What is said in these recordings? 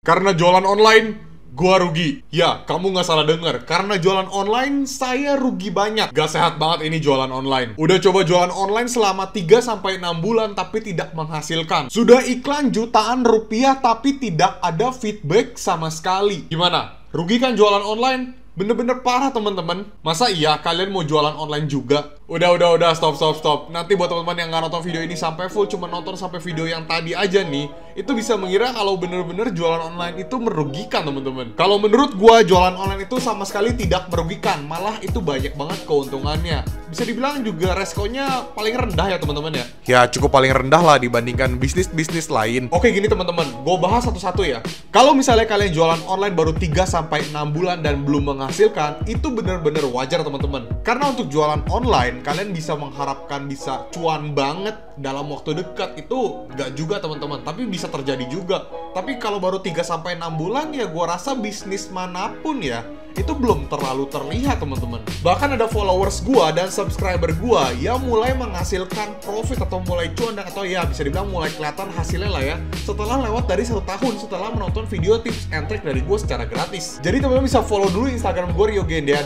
Karena jualan online, gua rugi. Ya, kamu nggak salah dengar. Karena jualan online, saya rugi banyak. Gak sehat banget ini jualan online. Udah coba jualan online selama 3-6 bulan tapi tidak menghasilkan. Sudah iklan jutaan rupiah tapi tidak ada feedback sama sekali. Gimana? Rugi kan jualan online? Bener-bener parah teman-teman. Masa iya kalian mau jualan online juga? Udah, stop. Nanti buat teman-teman yang nggak nonton video ini sampai full, cuma nonton sampai video yang tadi aja nih, itu bisa mengira kalau bener-bener jualan online itu merugikan teman-teman. Kalau menurut gua jualan online itu sama sekali tidak merugikan, malah itu banyak banget keuntungannya. Bisa dibilang juga resikonya paling rendah ya teman-teman ya. Ya cukup paling rendah lah dibandingkan bisnis-bisnis lain. Oke gini teman-teman, gua bahas satu-satu ya. Kalau misalnya kalian jualan online baru 3-6 bulan dan belum menghasilkan, itu bener-bener wajar teman-teman. Karena untuk jualan online kalian bisa mengharapkan bisa cuan banget dalam waktu dekat, itu nggak juga teman-teman, tapi bisa terjadi juga. Tapi kalau baru 3-6 bulan ya gua rasa bisnis manapun ya itu belum terlalu terlihat teman-teman. Bahkan ada followers gua dan subscriber gua yang mulai menghasilkan profit atau mulai cuan, dan atau ya bisa dibilang mulai kelihatan hasilnya lah ya setelah lewat dari 1 tahun setelah menonton video tips and trick dari gua secara gratis. Jadi teman-teman bisa follow dulu Instagram gua RioGenda_,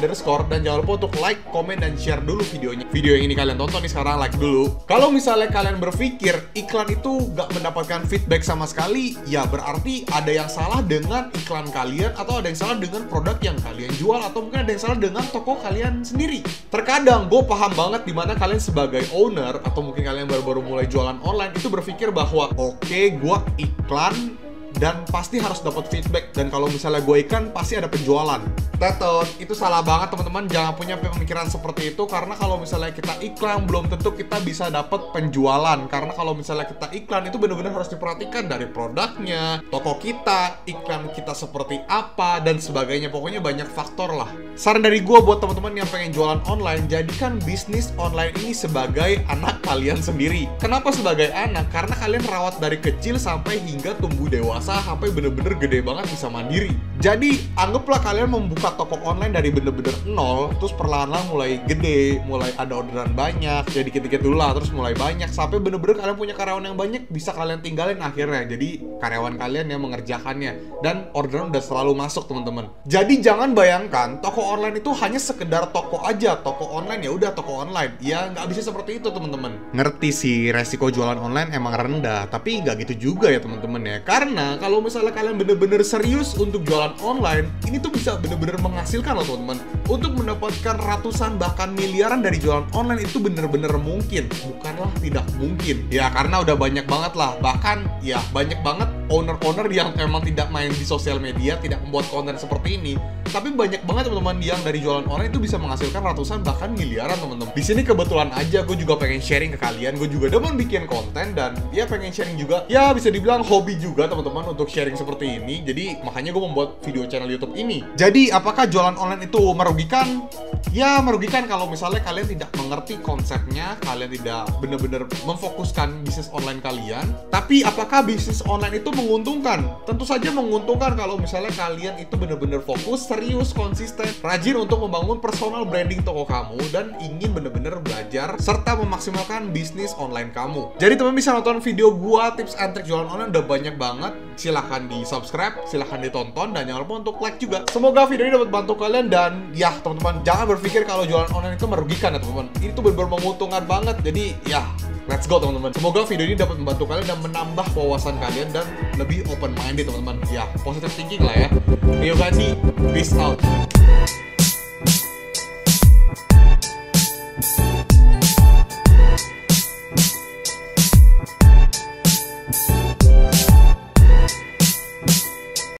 dan jangan lupa untuk like, komen, dan share dulu videonya. Video yang ini kalian tonton nih sekarang, like dulu. Kalau misalnya kalian berpikir iklan itu gak mendapatkan feedback sama sekali, ya berarti ada yang salah dengan iklan kalian, atau ada yang salah dengan produk yang kalian jual, atau mungkin ada yang salah dengan toko kalian sendiri. Terkadang gue paham banget dimana kalian sebagai owner, atau mungkin kalian baru-baru mulai jualan online, itu berpikir bahwa oke, gue iklan dan pasti harus dapat feedback, dan kalau misalnya gue iklan pasti ada penjualan. Tetot, itu salah banget teman-teman. Jangan punya pemikiran seperti itu, karena kalau misalnya kita iklan belum tentu kita bisa dapat penjualan. Karena kalau misalnya kita iklan itu benar-benar harus diperhatikan dari produknya, toko kita, iklan kita seperti apa, dan sebagainya. Pokoknya banyak faktor lah. Saran dari gue buat teman-teman yang pengen jualan online, jadikan bisnis online ini sebagai anak kalian sendiri. Kenapa sebagai anak? Karena kalian rawat dari kecil sampai hingga tumbuh dewasa, sampai bener-bener gede banget bisa mandiri. Jadi anggaplah kalian membuka toko online dari bener-bener nol, terus perlahan-lahan mulai gede, mulai ada orderan banyak, ya dikit-dikit dulu lah, terus mulai banyak, sampai bener-bener kalian punya karyawan yang banyak, bisa kalian tinggalin akhirnya. Jadi karyawan kalian yang mengerjakannya, dan orderan udah selalu masuk teman-teman. Jadi jangan bayangkan toko online itu hanya sekedar toko aja, toko online ya udah toko online. Ya nggak bisa seperti itu teman-teman. Ngerti sih resiko jualan online emang rendah, tapi nggak gitu juga ya teman-teman ya. Karena kalau misalnya kalian bener-bener serius untuk jualan online, ini tuh bisa bener-bener menghasilkan loh teman-teman. Untuk mendapatkan ratusan bahkan miliaran dari jualan online itu bener-bener mungkin, bukanlah tidak mungkin. Ya karena udah banyak banget lah, bahkan ya banyak banget owner-owner yang emang tidak main di sosial media, tidak membuat konten seperti ini. Tapi banyak banget teman-teman yang dari jualan online itu bisa menghasilkan ratusan bahkan miliaran teman-teman. Di sini kebetulan aja gue juga pengen sharing ke kalian. Gue juga demen bikin konten dan ya pengen sharing juga. Ya bisa dibilang hobi juga teman-teman untuk sharing seperti ini. Jadi makanya gue membuat video channel YouTube ini. Jadi apakah jualan online itu merugikan? Ya merugikan kalau misalnya kalian tidak mengerti konsepnya, kalian tidak benar-benar memfokuskan bisnis online kalian. Tapi apakah bisnis online itu menguntungkan? Tentu saja menguntungkan kalau misalnya kalian itu benar-benar fokus, serius, konsisten, rajin untuk membangun personal branding toko kamu, dan ingin benar-benar belajar serta memaksimalkan bisnis online kamu. Jadi teman bisa nonton video gua tips and trick jualan online udah banyak banget. Silahkan di subscribe, silahkan ditonton, dan jangan lupa untuk like juga. Semoga video ini dapat bantu kalian, dan ya teman-teman jangan berpikir kalau jualan online itu merugikan ya teman-teman. Ini tuh benar-benar menguntungkan banget. Jadi ya let's go teman-teman. Semoga video ini dapat membantu kalian dan menambah wawasan kalian dan lebih open minded teman-teman. Ya positive thinking lah ya. Rio Gandhi, peace out.